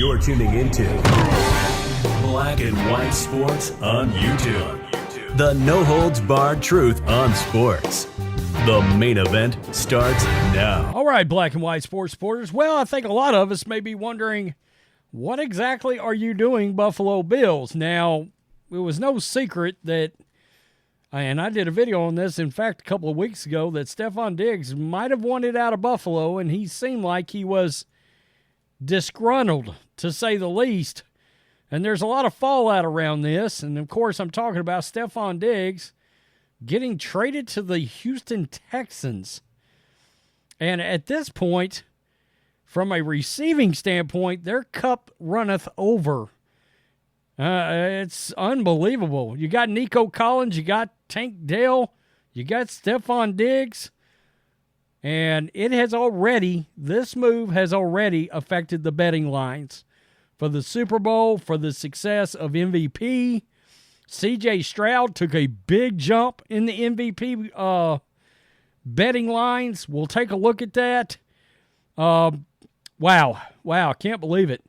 You're tuning into Black and White Sports on YouTube. The no-holds-barred truth on sports. The main event starts now. All right, Black and White Sports supporters. Well, I think a lot of us may be wondering, what exactly are you doing, Buffalo Bills? Now, it was no secret that, and I did a video on this, in fact, a couple of weeks ago, that Stefon Diggs might have wanted out of Buffalo, and he seemed like he was disgruntled, to say the least. And there's a lot of fallout around this, and of course I'm talking about Stefon Diggs getting traded to the Houston Texans. And at this point, from a receiving standpoint, their cup runneth over. It's unbelievable. You got Nico Collins, you got Tank Dell, you got Stefon Diggs, and this move has already affected the betting lines for the Super Bowl, for the success of MVP. CJ Stroud took a big jump in the MVP betting lines. We'll take a look at that. Wow, can't believe it.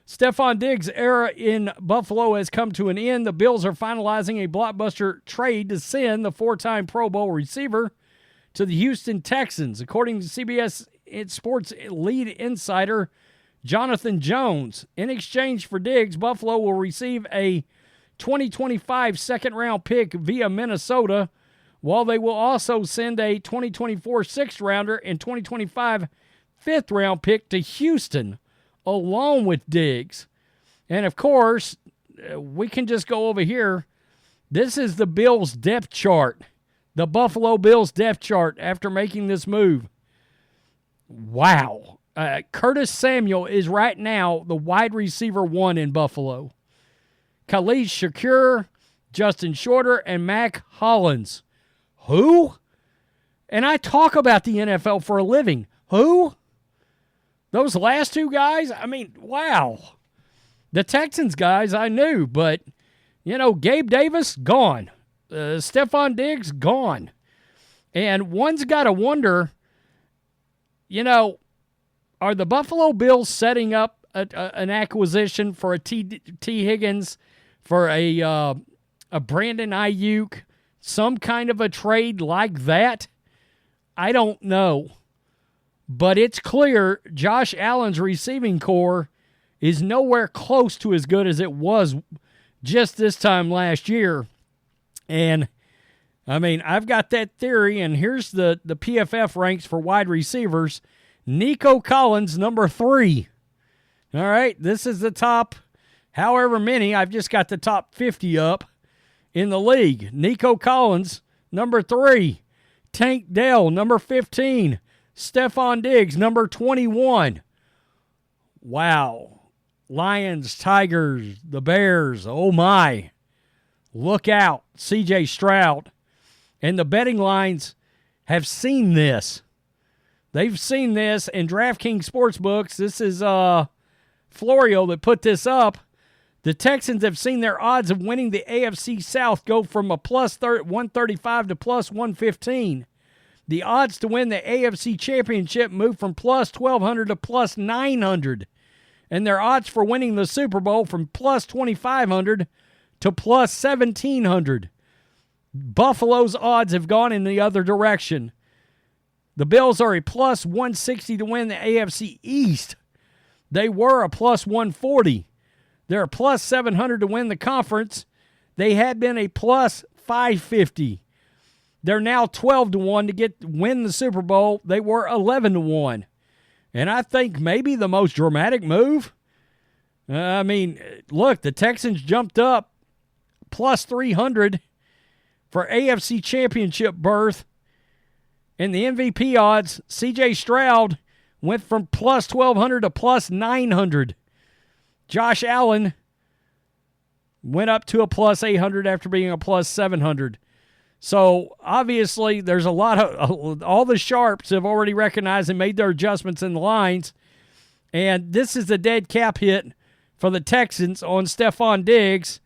Stefon Diggs' era in Buffalo has come to an end. The Bills are finalizing a blockbuster trade to send the four-time Pro Bowl receiver to the Houston Texans. According to CBS Sports lead insider Jonathan Jones, in exchange for Diggs, Buffalo will receive a 2025 second-round pick via Minnesota, while they will also send a 2024 sixth-rounder and 2025 fifth-round pick to Houston, along with Diggs. And, of course, we can just go over here. This is the Bills' depth chart, the Buffalo Bills' depth chart after making this move. Wow. Curtis Samuel is right now the wide receiver one in Buffalo. Khalid Shakur, Justin Shorter, and Mac Hollins. Who? And I talk about the NFL for a living. Who? Those last two guys? I mean, wow. The Texans guys I knew, but, Gabe Davis, gone. Stefon Diggs, gone. And one's got to wonder, are the Buffalo Bills setting up an acquisition for a T. Higgins, for a Brandon Aiyuk, some kind of a trade like that? I don't know. But it's clear Josh Allen's receiving core is nowhere close to as good as it was just this time last year. And, I've got that theory, and here's the PFF ranks for wide receivers. Nico Collins, number 3. All right, this is the top, however many. I've just got the top 50 up in the league. Nico Collins, number 3. Tank Dell, number 15. Stefon Diggs, number 21. Wow. Lions, Tigers, the Bears, oh my. Look out, CJ Stroud. And the betting lines have seen this. They've seen this in DraftKings Sportsbooks. This is Florio that put this up. The Texans have seen their odds of winning the AFC South go from a plus 135 to plus 115. The odds to win the AFC Championship moved from plus 1,200 to plus 900. And their odds for winning the Super Bowl from plus 2,500 to plus 1,700. Buffalo's odds have gone in the other direction. The Bills are a plus 160 to win the AFC East. They were a plus 140. They're a plus 700 to win the conference. They had been a plus 550. They're now 12 to 1 to win the Super Bowl. They were 11 to 1. And I think maybe the most dramatic move, look, the Texans jumped up plus 300 for AFC Championship berth. And the MVP odds, CJ Stroud went from plus 1,200 to plus 900. Josh Allen went up to a plus 800 after being a plus 700. So, obviously, there's a lot of all the sharps have already recognized and made their adjustments in the lines. And this is a dead cap hit for the Texans on Stefon Diggs.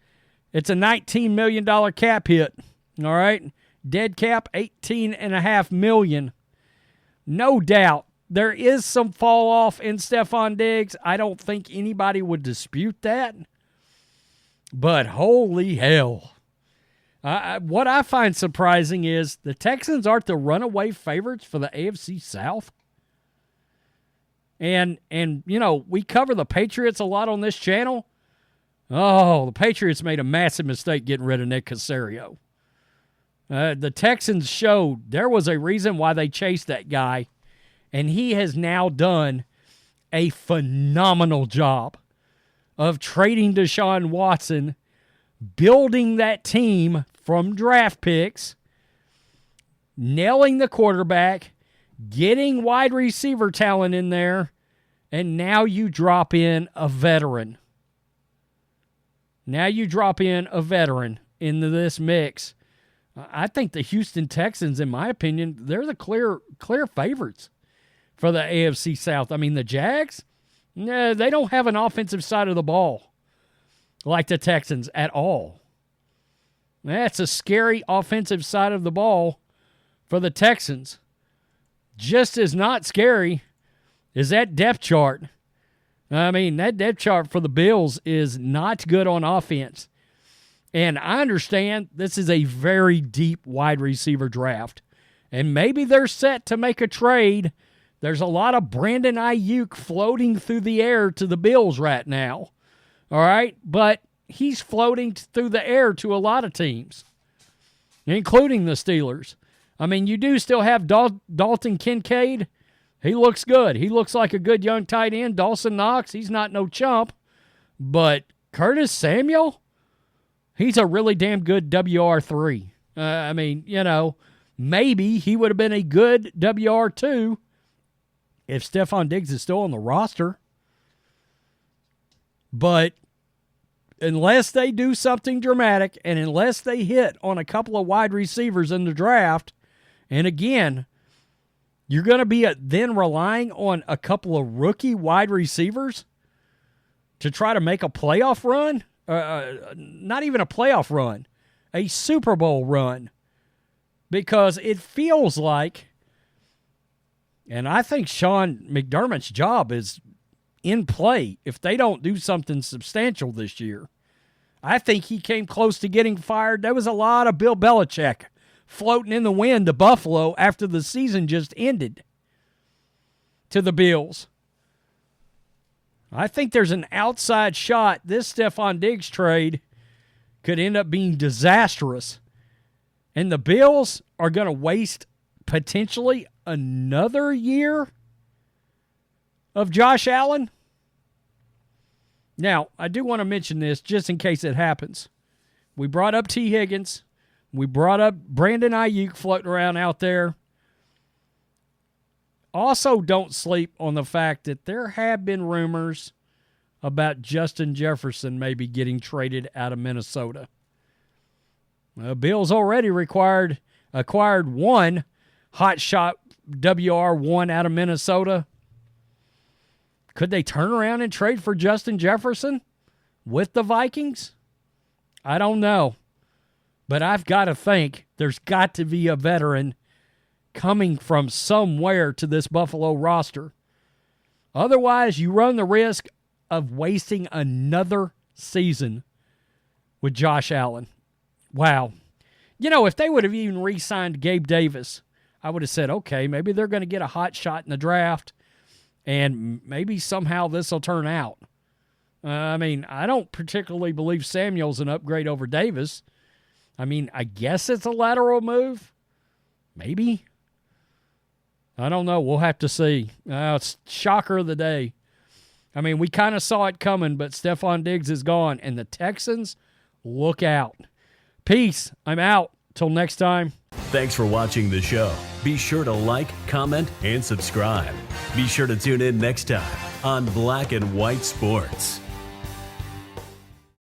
It's a $19 million cap hit. All right? Dead cap, $18.5 million. No doubt there is some fall off in Stefon Diggs. I don't think anybody would dispute that. But holy hell. What I find surprising is the Texans aren't the runaway favorites for the AFC South. And we cover the Patriots a lot on this channel. Oh, the Patriots made a massive mistake getting rid of Nick Caserio. The Texans showed there was a reason why they chased that guy, and he has now done a phenomenal job of trading Deshaun Watson, building that team from draft picks, nailing the quarterback, getting wide receiver talent in there, and now you drop in a veteran. Now you drop in a veteran into this mix. I think the Houston Texans, in my opinion, they're the clear favorites for the AFC South. I mean, the Jags, they don't have an offensive side of the ball like the Texans at all. That's a scary offensive side of the ball for the Texans. Just as not scary is that depth chart. I mean, that depth chart for the Bills is not good on offense. And I understand this is a very deep wide receiver draft. And maybe they're set to make a trade. There's a lot of Brandon Aiyuk floating through the air to the Bills right now. All right? But he's floating through the air to a lot of teams, including the Steelers. I mean, you do still have Dalton Kincaid. He looks good. He looks like a good young tight end. Dawson Knox, he's not no chump. But Curtis Samuel, he's a really damn good WR3. I mean, maybe he would have been a good WR2 if Stefon Diggs is still on the roster. But unless they do something dramatic and unless they hit on a couple of wide receivers in the draft, and again, you're going to be then relying on a couple of rookie wide receivers to try to make a playoff run? Not even a playoff run, a Super Bowl run. Because it feels like, and I think Sean McDermott's job is in play if they don't do something substantial this year. I think he came close to getting fired. There was a lot of Bill Belichick floating in the wind to Buffalo after the season just ended to the Bills. I think there's an outside shot this Stefon Diggs trade could end up being disastrous. And the Bills are going to waste potentially another year of Josh Allen. Now, I do want to mention this just in case it happens. We brought up T. Higgins. We brought up Brandon Aiyuk floating around out there. Also, don't sleep on the fact that there have been rumors about Justin Jefferson maybe getting traded out of Minnesota. Bills already acquired one hotshot WR1 out of Minnesota. Could they turn around and trade for Justin Jefferson with the Vikings? I don't know. But I've got to think there's got to be a veteran coming from somewhere to this Buffalo roster. Otherwise, you run the risk of wasting another season with Josh Allen. Wow. If they would have even re-signed Gabe Davis, I would have said, okay, maybe they're going to get a hot shot in the draft, and maybe somehow this will turn out. I mean, I don't particularly believe Samuel's an upgrade over Davis. I mean, I guess it's a lateral move. Maybe. I don't know. We'll have to see. It's shocker of the day. I mean, we kind of saw it coming, but Stefon Diggs is gone, and the Texans, look out. Peace. I'm out. Till next time. Thanks for watching the show. Be sure to like, comment, and subscribe. Be sure to tune in next time on Black and White Sports.